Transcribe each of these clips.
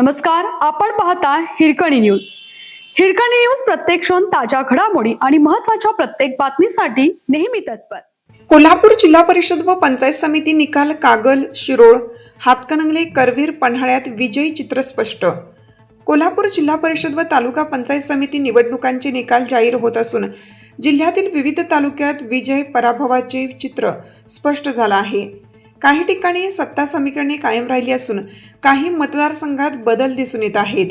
नमस्कार, आपण पाहता हिरकणी न्यूज. हिरकणी न्यूज प्रत्येक क्षण ताज्या घडामोडी आणि महत्त्वाच्या प्रत्येक बातमीसाठी नेहमी तत्पर. कोल्हापूर जिल्हा परिषद व पंचायत समिती निकाल कागल, शिरोळ, हातकणंगले, करवीर, पन्हाळ्यात विजयी चित्र स्पष्ट. कोल्हापूर जिल्हा परिषद व तालुका पंचायत समिती निवडणुकांचे निकाल जाहीर होत असून जिल्ह्यातील विविध तालुक्यात विजय पराभवाचे चित्र स्पष्ट झालं आहे. काही ठिकाणी सत्ता समीकरणे कायम राहिली असून काही मतदारसंघात बदल दिसून येत आहेत.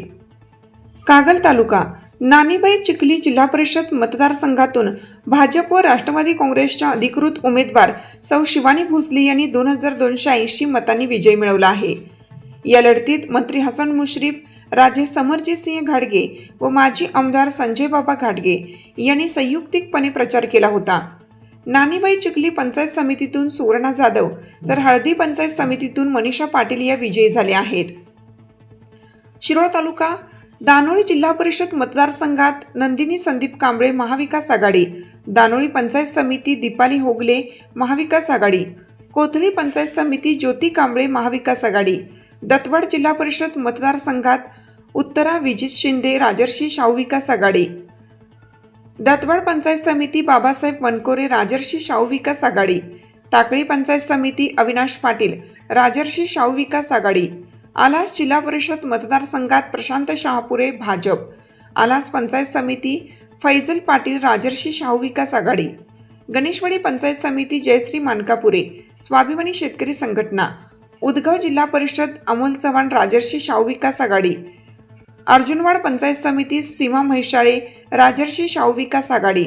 कागल तालुका नानीबाई चिखली जिल्हा परिषद मतदारसंघातून भाजप व राष्ट्रवादी काँग्रेसच्या अधिकृत उमेदवार सौ शिवानी भोसले यांनी 2280 मतांनी विजय मिळवला आहे. या लढतीत मंत्री हसन मुश्रीफ, राजे समरजीतसिंह घाटगे व माजी आमदार संजय बाबा घाटगे यांनी संयुक्तिकपणे प्रचार केला होता. नानीबाई चिखली पंचायत समितीतून सुवर्णा जाधव तर हळदी पंचायत समितीतून मनीषा पाटील या विजयी झाले आहेत. शिरोळ तालुका दानोळी जिल्हा परिषद मतदारसंघात नंदिनी संदीप कांबळे महाविकास आघाडी, दानोळी पंचायत समिती दीपाली होगले महाविकास आघाडी, कोथळी पंचायत समिती ज्योती कांबळे महाविकास आघाडी, दत्तवाड जिल्हा परिषद मतदारसंघात उत्तरा विजित शिंदे राजर्षी शाहू विकास आघाडी, दत्तवाड पंचायत समिती बाबासाहेब वनकोरे राजर्षी शाहू विकास आघाडी, टाकळी पंचायत समिती अविनाश पाटील राजर्षी शाहू विकास आघाडी, आलास जिल्हा परिषद मतदारसंघात प्रशांत शहापुरे भाजप, आलास पंचायत समिती फैजल पाटील राजर्षी शाहू विकास आघाडी, गणेशवाडी पंचायत समिती जयश्री मानकापुरे स्वाभिमानी शेतकरी संघटना, उदगाव जिल्हा परिषद अमोल चव्हाण राजर्षी शाहू विकास आघाडी, अर्जुनवाड पंचायत समिती सीमा म्हैसाळे राजर्षी शाहू विकास आघाडी,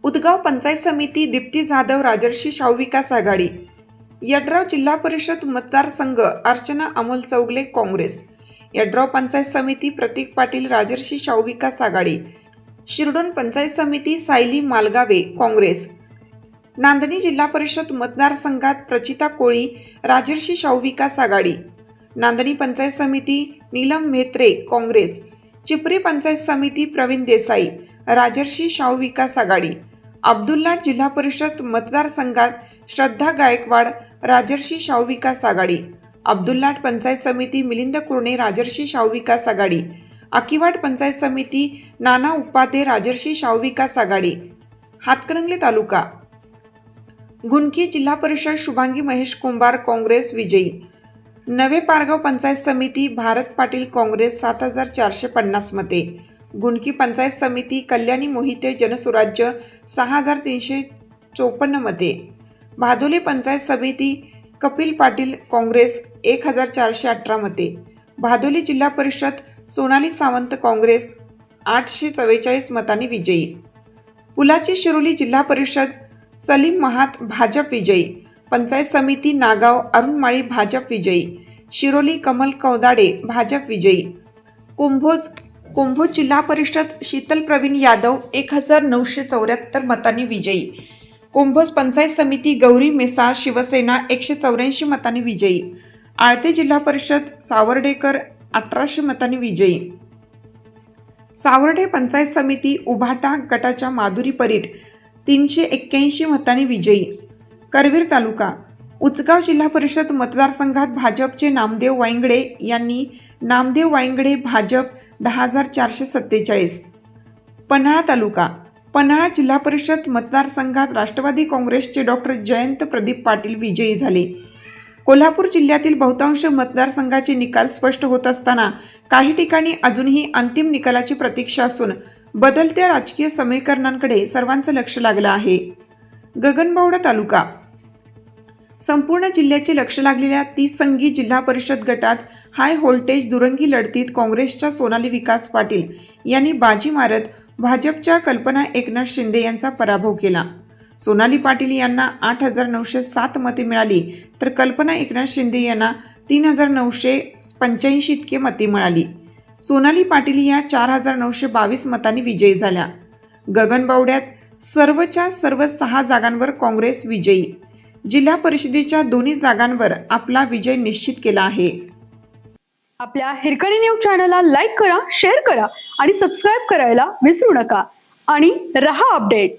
उदगाव पंचायत समिती दीप्ती जाधव राजर्षी शाहू विकास आघाडी, यड्राव जिल्हा परिषद मतदारसंघ अर्चना अमोल चौगले काँग्रेस, यड्राव पंचायत समिती प्रतीक पाटील राजर्षी शाहू विकास आघाडी, शिरडोन पंचायत समिती सायली मालगावे काँग्रेस, नांदणी जिल्हा परिषद मतदारसंघात प्रचिता कोळी राजर्षी शाहू विकास आघाडी, नांदणी पंचायत समिती नीलम म्हेत्रे काँग्रेस, चिपरी पंचायत समिती प्रवीण देसाई राजर्षी शाहू विकास आघाडी, अब्दुल्लाट जिल्हा परिषद मतदारसंघात श्रद्धा गायकवाड राजर्षी शाहू विकास आघाडी, अब्दुल्लाट पंचायत समिती मिलिंद कुर्णे राजर्षी शाहू विकास आघाडी, आकिवाड पंचायत समिती नाना उपाध्ये राजर्षी शाहू विकास आघाडी, हातकणंगले तालुका गुणकी जिल्हा परिषद शुभांगी महेश कुंभार काँग्रेस विजयी, नवे पारगाव पंचायत समिती भारत पाटील काँग्रेस 7450 मते, गुणकी पंचायत समिती कल्याणी मोहिते जनसुराज्य 6354 मते, भादोली पंचायत समिती कपिल पाटील काँग्रेस 1418 मते, भादोली जिल्हा परिषद सोनाली सावंत काँग्रेस 844 मतांनी विजयी, पुलाची शिरोली जिल्हा परिषद सलीम महात भाजप विजयी, पंचायत समिती नागाव अरुणमाळी भाजप विजयी, शिरोली कमल कौदाडे भाजप विजयी, कुंभोज जिल्हा परिषद शीतल प्रवीण यादव 1974 मतांनी विजयी, कुंभोज पंचायत समिती गौरी मेसाळ शिवसेना 184 मतांनी विजयी, आळते जिल्हा परिषद सावर्डेकर 1800 मतांनी विजयी, सावर्डे पंचायत समिती उभाटा गटाच्या माधुरी परीट 381 मतांनी विजयी, करवीर तालुका उचगाव जिल्हा परिषद मतदारसंघात भाजपचे नामदेव वायंगडे यांनी नामदेव वायंगडे भाजप 10447, पन्हाळा तालुका पन्हाळा जिल्हा परिषद मतदारसंघात राष्ट्रवादी काँग्रेसचे डॉक्टर जयंत प्रदीप पाटील विजयी झाले. कोल्हापूर जिल्ह्यातील बहुतांश मतदारसंघाचे निकाल स्पष्ट होत असताना काही ठिकाणी अजूनही अंतिम निकालाची प्रतीक्षा असून बदलत्या राजकीय समीकरणांकडे सर्वांचं लक्ष लागलं आहे. गगनबावडा तालुका संपूर्ण जिल्ह्याचे लक्ष लागलेल्या 30 संघी जिल्हा परिषद गटात हाय व्होल्टेज दुरंगी लढतीत काँग्रेसच्या सोनाली विकास पाटील यांनी बाजी मारत भाजपच्या कल्पना एकनाथ शिंदे यांचा पराभव केला. सोनाली पाटील यांना 8907 मते मिळाली तर कल्पना एकनाथ शिंदे यांना 3985 इतके मते मिळाली. सोनाली पाटील या 4922 मतांनी विजयी झाल्या. गगनबावड्यात सर्वच्या सर्व 6 जागांवर काँग्रेस विजयी, जिल्हा परिषदेच्या दोन्ही जागांवर आपला विजय निश्चित केला आहे. आपल्या हिरकणी न्यूज चॅनलला लाईक करा, शेअर करा आणि सबस्क्राईब करायला विसरू नका आणि रहा अपडेट.